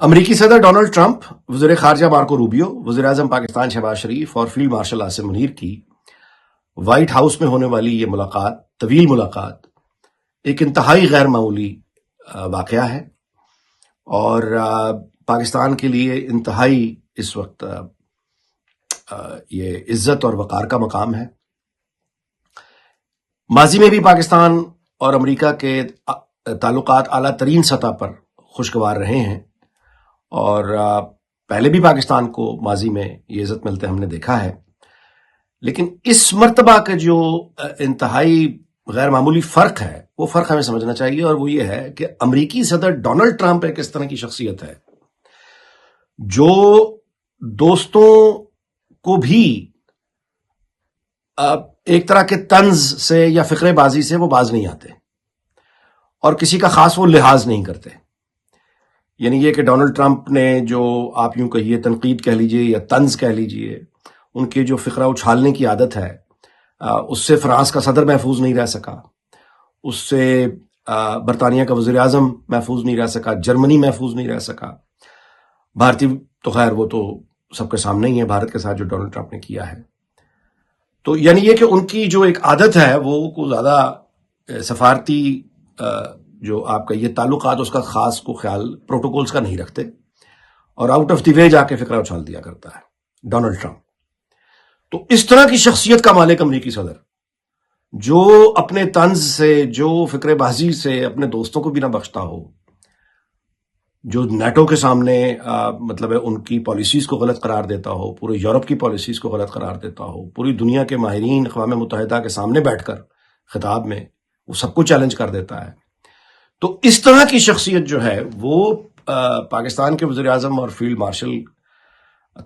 अमरीकी सदर Donald Trump, वज़ीर ख़ारजा मार्को रूबियो, वज़ीर आज़म पाकिस्तान शहबाज शरीफ और फील्ड मार्शल आसिम मुनीर की व्हाइट हाउस में होने वाली ये मुलाकात, तवील मुलाकात, एक इंतहाई गैर मामूली वाक़या है और पाकिस्तान के लिए इंतहाई इस वक्त ये इज्जत और वक़ार का मकाम है। माजी में भी पाकिस्तान और अमरीका के ताल्लुकात आला तरीन सतह पर खुशगवार रहे हैं और पहले भी पाकिस्तान को माजी में ये इज्जत मिलते हमने देखा है, लेकिन इस मर्तबा का जो इंतहाई गैर मामूली फ़र्क है वो फ़र्क हमें समझना चाहिए और वो ये है कि अमरीकी सदर डोनाल्ड ट्रंप एक इस तरह की शख्सियत है जो दोस्तों को भी एक तरह के तंज से या फिक्रेबाजी से वो बाज नहीं आते और किसी का खास वो लिहाज नहीं करते। यानी ये कि डोनाल्ड ट्रंप ने जो आप यूं कहिए तनकीद कह लीजिए या तंज कह लीजिए, उनके जो फिक्रा उछालने की आदत है, उससे फ्रांस का सदर महफूज नहीं रह सका, उससे बरतानिया का वज़ीर आज़म महफूज नहीं रह सका, जर्मनी महफूज नहीं रह सका। भारतीय तो खैर वो तो सबके सामने ही है, भारत के साथ जो डोनाल्ड ट्रंप ने किया है। तो यानी ये कि उनकी जो एक आदत है वो को ज़्यादा सफारती जो आपका ये ताल्लुकात उसका खास को ख्याल प्रोटोकॉल्स का नहीं रखते और आउट ऑफ द वे जाके फिक्रा उछाल दिया करता है डोनाल्ड ट्रंप। तो इस तरह की शख्सियत का मालिक अमरीकी सदर, जो अपने तंज से, जो फिक्रेबाजी से अपने दोस्तों को भी ना बख्शता हो, जो नेटो के सामने मतलब है उनकी पॉलिसीज को गलत करार देता हो, पूरे यूरोप की पॉलिसीज को गलत करार देता हो, पूरी दुनिया के माहिरीन अक़वाम मुत्तहिदा के सामने बैठकर खिताब में वो सबको चैलेंज कर देता है। तो इस तरह की शख्सियत जो है वो पाकिस्तान के वज़ीर आज़म और फील्ड मार्शल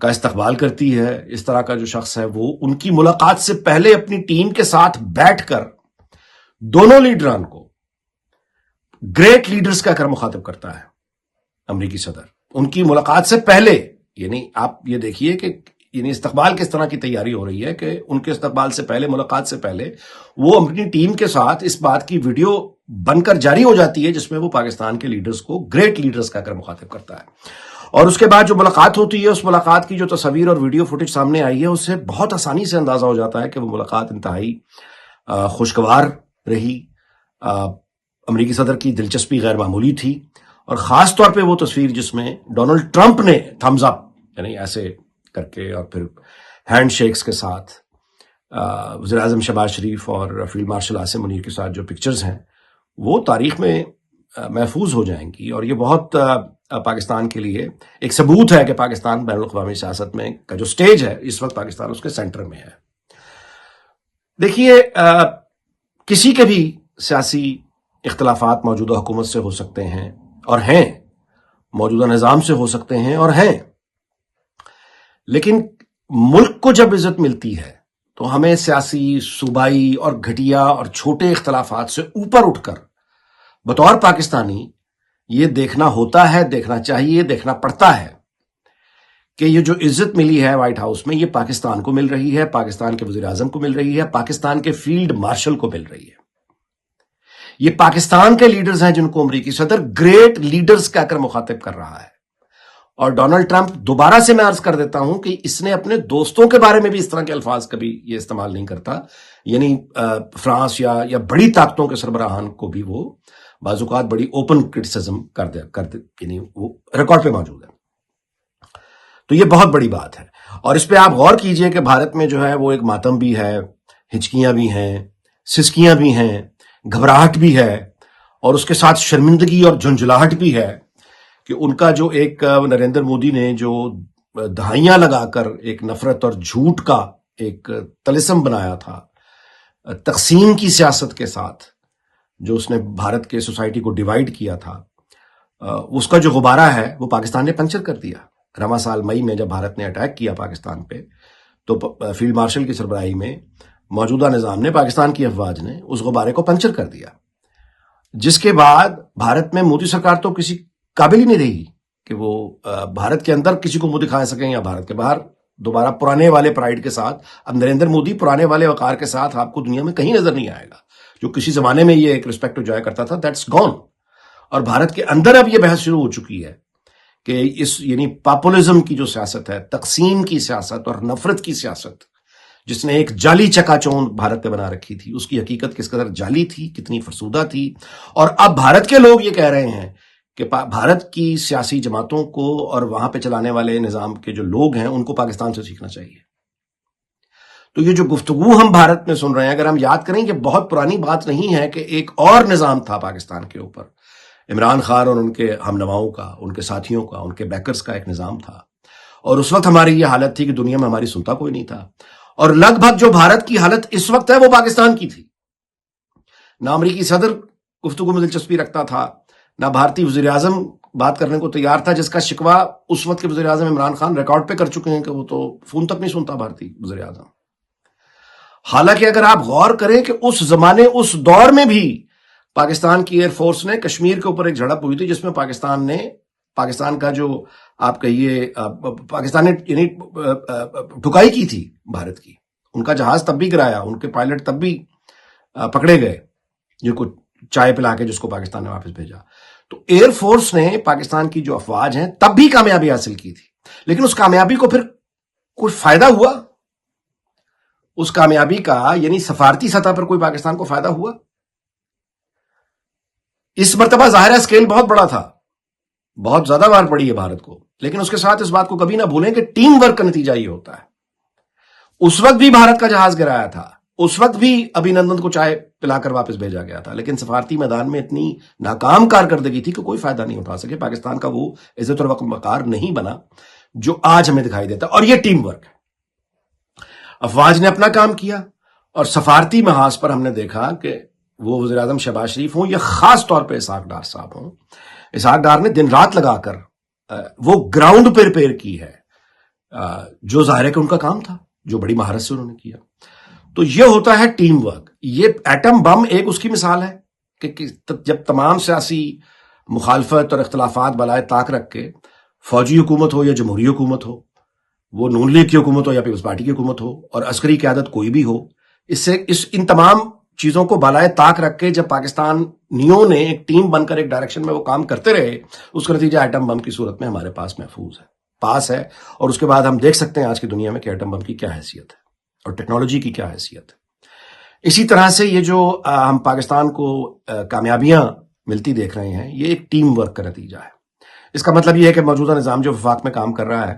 का इस्तकबाल करती है। इस तरह का जो शख्स है वो उनकी मुलाकात से पहले अपनी टीम के साथ बैठकर दोनों लीडरान को ग्रेट लीडर्स कहकर मुखातिब करता है। अमरीकी सदर उनकी मुलाकात से पहले, यानी आप ये देखिए कि यानी इस्तकबाल किस तरह की तैयारी हो रही है कि उनके इस्तकबाल से पहले, मुलाकात से पहले वो अपनी टीम के साथ इस बात की वीडियो बनकर जारी हो जाती है जिसमें वो पाकिस्तान के लीडर्स को ग्रेट लीडर्स कहकर मुखातिब करता है। और उसके बाद जो मुलाकात होती है, उस मुलाकात की जो तस्वीर और वीडियो फुटेज सामने आई है, उससे बहुत आसानी से अंदाजा हो जाता है कि वो मुलाकात इंतहाई खुशगवार रही। अमरीकी सदर की दिलचस्पी गैर मामूली थी और खास तौर पे वो तस्वीर जिसमें डोनाल्ड ट्रंप ने थम्स अप यानी ऐसे करके और फिर हैंड शेक्स के साथ वज़ीर आज़म शहबाज शरीफ और फील्ड मार्शल आसिम मुनीर के साथ जो पिक्चर्स हैं वो तारीख में महफूज हो जाएंगी और ये बहुत पाकिस्तान के लिए एक सबूत है कि पाकिस्तान बैनुल अक़वामी सियासत में का जो स्टेज है इस वक्त पाकिस्तान उसके सेंटर में है। देखिए, किसी के भी सियासी इख्तलाफात मौजूदा हुकूमत से हो सकते हैं और हैं, मौजूदा निज़ाम से हो सकते हैं और हैं, लेकिन मुल्क को जब इज्जत मिलती है तो हमें सियासी, सूबाई और घटिया और छोटे इख्तलाफात से ऊपर उठकर बतौर पाकिस्तानी ये देखना होता है, देखना चाहिए, देखना पड़ता है कि ये जो इज्जत मिली है व्हाइट हाउस में, ये पाकिस्तान को मिल रही है, पाकिस्तान के वज़ीर आज़म को मिल रही है, पाकिस्तान के फील्ड मार्शल को मिल रही है। ये पाकिस्तान के लीडर्स हैं जिनको अमरीकी सदर ग्रेट लीडर्स कहकर मुखातिब कर रहा है। और डोनाल्ड ट्रंप, दोबारा से मैं अर्ज कर देता हूं कि इसने अपने दोस्तों के बारे में भी इस तरह के अल्फाज कभी ये इस्तेमाल नहीं करता। यानी फ्रांस या बड़ी ताकतों के सरबराहान को भी वो बाज़ुकात बड़ी ओपन क्रिटिसिज्म कर दे यानी वो रिकॉर्ड पे मौजूद है। तो ये बहुत बड़ी बात है और इस पे आप गौर कीजिए कि भारत में जो है वो एक मातम भी है, हिचकियां भी हैं, सिसकियां भी हैं, घबराहट भी है और उसके साथ शर्मिंदगी और झुंझलाहट भी है कि उनका जो एक नरेंद्र मोदी ने जो दहाइयां लगाकर एक नफरत और झूठ का एक तलिस्म बनाया था, तकसीम की सियासत के साथ जो उसने भारत के सोसाइटी को डिवाइड किया था, उसका जो गुब्बारा है वो पाकिस्तान ने पंचर कर दिया। रवां साल मई में जब भारत ने अटैक किया पाकिस्तान पे, तो फील्ड मार्शल की सरबराही में मौजूदा निज़ाम ने, पाकिस्तान की अफवाज ने उस गुब्बारे को पंचर कर दिया, जिसके बाद भारत में मोदी सरकार तो किसी काबिल ही नहीं रही कि वो भारत के अंदर किसी को मुंह दिखा सकें या भारत के बाहर दोबारा पुराने वाले प्राइड के साथ। अब नरेंद्र मोदी पुराने वाले वकार के साथ आपको दुनिया में कहीं नजर नहीं आएगा। जो किसी जमाने में ये एक रिस्पेक्ट एंजॉय करता था, दैट्स गॉन। और भारत के अंदर अब ये बहस शुरू हो चुकी है کہ اس یعنی پاپولزم کی جو سیاست ہے، تقسیم کی سیاست اور نفرت کی سیاست، جس نے ایک جعلی چکا چوند بھارت پہ بنا رکھی تھی، اس کی حقیقت کس قدر جعلی تھی، کتنی فرسودہ تھی. اور اب بھارت کے لوگ یہ کہہ رہے ہیں کہ بھارت کی سیاسی جماعتوں کو اور وہاں پہ چلانے والے نظام کے جو لوگ ہیں ان کو پاکستان سے سیکھنا چاہیے. تو یہ جو گفتگو ہم بھارت میں سن رہے ہیں، اگر ہم یاد کریں کہ بہت پرانی بات نہیں ہے کہ ایک اور نظام تھا پاکستان کے اوپر، عمران خان اور ان کے ہم نواؤں کا، ان کے ساتھیوں کا، ان کے بیکرز کا ایک نظام تھا. اور اس وقت ہماری یہ حالت تھی کہ دنیا میں ہماری سنتا کوئی نہیں تھا. اور لگ بھگ جو بھارت کی حالت اس وقت ہے وہ پاکستان کی تھی. نہ امریکی صدر گفتگو میں دلچسپی رکھتا تھا، نہ بھارتی وزیر اعظم بات کرنے کو تیار تھا، جس کا شکوہ اس وقت کے وزیر اعظم عمران خان ریکارڈ پہ کر چکے ہیں کہ وہ تو فون تک نہیں سنتا بھارتی وزیر اعظم. حالانکہ اگر آپ غور کریں کہ اس زمانے، اس دور میں بھی پاکستان کی ایئر فورس نے کشمیر کے اوپر ایک جھڑپ ہوئی تھی جس میں پاکستان کا جو آپ کہیے پاکستان نے یعنی ٹھکائی کی تھی بھارت کی. ان کا جہاز تب بھی گرایا، ان کے پائلٹ تب بھی پکڑے گئے، جو کچھ چائے پلا کے جس کو پاکستان نے واپس بھیجا. تو ایئر فورس نے پاکستان کی جو افواج ہیں تب بھی کامیابی حاصل کی تھی. لیکن اس کامیابی کو پھر کچھ فائدہ ہوا؟ اس کامیابی کا یعنی سفارتی سطح پر کوئی پاکستان کو فائدہ ہوا؟ اس مرتبہ ظاہر ہے اسکیل بہت بڑا تھا، بہت زیادہ مار پڑی ہے بھارت کو. لیکن اس کے ساتھ اس بات کو کبھی نہ بھولیں کہ ٹیم ورک کا نتیجہ یہ ہوتا ہے. اس وقت بھی بھارت کا جہاز گرایا تھا، اس وقت بھی ابھینندن کو چائے پلا کر واپس بھیجا گیا تھا، لیکن سفارتی میدان میں اتنی ناکام کارکردگی تھی کہ کوئی فائدہ نہیں اٹھا سکے. پاکستان کا وہ عزت اور وقار نہیں بنا جو آج ہمیں دکھائی دیتا. اور یہ ٹیم ورک ہے. افواج نے اپنا کام کیا، اور سفارتی محاذ پر ہم نے دیکھا کہ وہ وزیر اعظم شہباز شریف ہوں یا خاص طور پہ اسحاق ڈار صاحب ہوں، اسحاق ڈار نے دن رات لگا کر وہ گراؤنڈ پہ ریپیئر کی ہے، جو ظاہر ہے کہ ان کا کام تھا، جو بڑی مہارت سے انہوں نے کیا. تو یہ ہوتا ہے ٹیم ورک. یہ ایٹم بم ایک اس کی مثال ہے کہ جب تمام سیاسی مخالفت اور اختلافات بالائے طاق رکھ کے فوجی حکومت ہو یا جمہوری حکومت ہو، وہ نون لیگ کی حکومت ہو یا پیپلز پارٹی کی حکومت ہو، اور عسکری قیادت کوئی بھی ہو، ان تمام چیزوں کو بالائے طاق رکھ کے جب پاکستانیوں نے ایک ٹیم بن کر ایک ڈائریکشن میں وہ کام کرتے رہے، اس کا نتیجہ ایٹم بم کی صورت میں ہمارے پاس محفوظ ہے، پاس ہے. اور اس کے بعد ہم دیکھ سکتے ہیں آج کی دنیا میں کہ ایٹم بم کی کیا حیثیت ہے اور ٹیکنالوجی کی کیا حیثیت ہے. اسی طرح سے یہ جو ہم پاکستان کو کامیابیاں ملتی دیکھ رہے ہیں، یہ ایک ٹیم ورک کا نتیجہ ہے. اس کا مطلب یہ ہے کہ موجودہ نظام جو وفاق میں کام کر رہا ہے،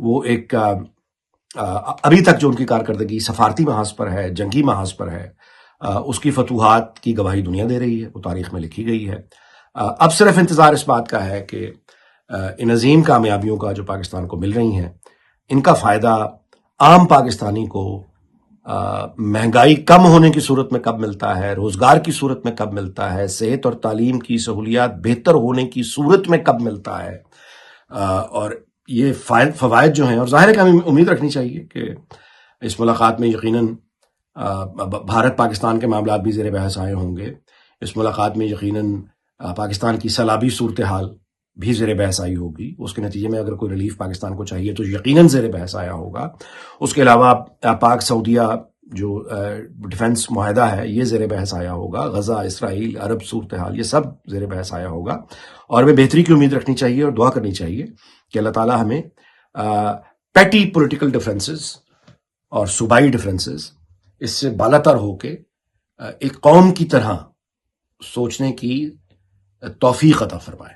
وہ ایک ابھی تک جو ان کی کارکردگی سفارتی محاذ پر ہے، جنگی محاذ پر ہے، اس کی فتوحات کی گواہی دنیا دے رہی ہے، وہ تاریخ میں لکھی گئی ہے. اب صرف انتظار اس بات کا ہے کہ ان عظیم کامیابیوں کا جو پاکستان کو مل رہی ہیں، ان کا فائدہ عام پاکستانی کو مہنگائی کم ہونے کی صورت میں کب ملتا ہے، روزگار کی صورت میں کب ملتا ہے، صحت اور تعلیم کی سہولیات بہتر ہونے کی صورت میں کب ملتا ہے. اور یہ فوائد جو ہیں، اور ظاہر ہے کہ ہمیں امید رکھنی چاہیے کہ اس ملاقات میں یقیناً بھارت پاکستان کے معاملات بھی زیر بحث آئے ہوں گے. اس ملاقات میں یقیناً پاکستان کی سیلابی صورتحال بھی زیر بحث آئی ہوگی. اس کے نتیجے میں اگر کوئی ریلیف پاکستان کو چاہیے تو یقیناً زیر بحث آیا ہوگا. اس کے علاوہ پاک سعودیہ جو ڈیفنس معاہدہ ہے، یہ زیر بحث آیا ہوگا. غزہ، اسرائیل، عرب صورتحال، یہ سب زیر بحث آیا ہوگا. اور ہمیں بہتری کی امید رکھنی چاہیے اور دعا کرنی چاہیے کہ اللہ تعالیٰ ہمیں پیٹی پولیٹیکل ڈیفرنسز اور صوبائی ڈیفرنسز اس سے بالاتر ہو کے ایک قوم کی طرح سوچنے کی توفیق عطا فرمائے.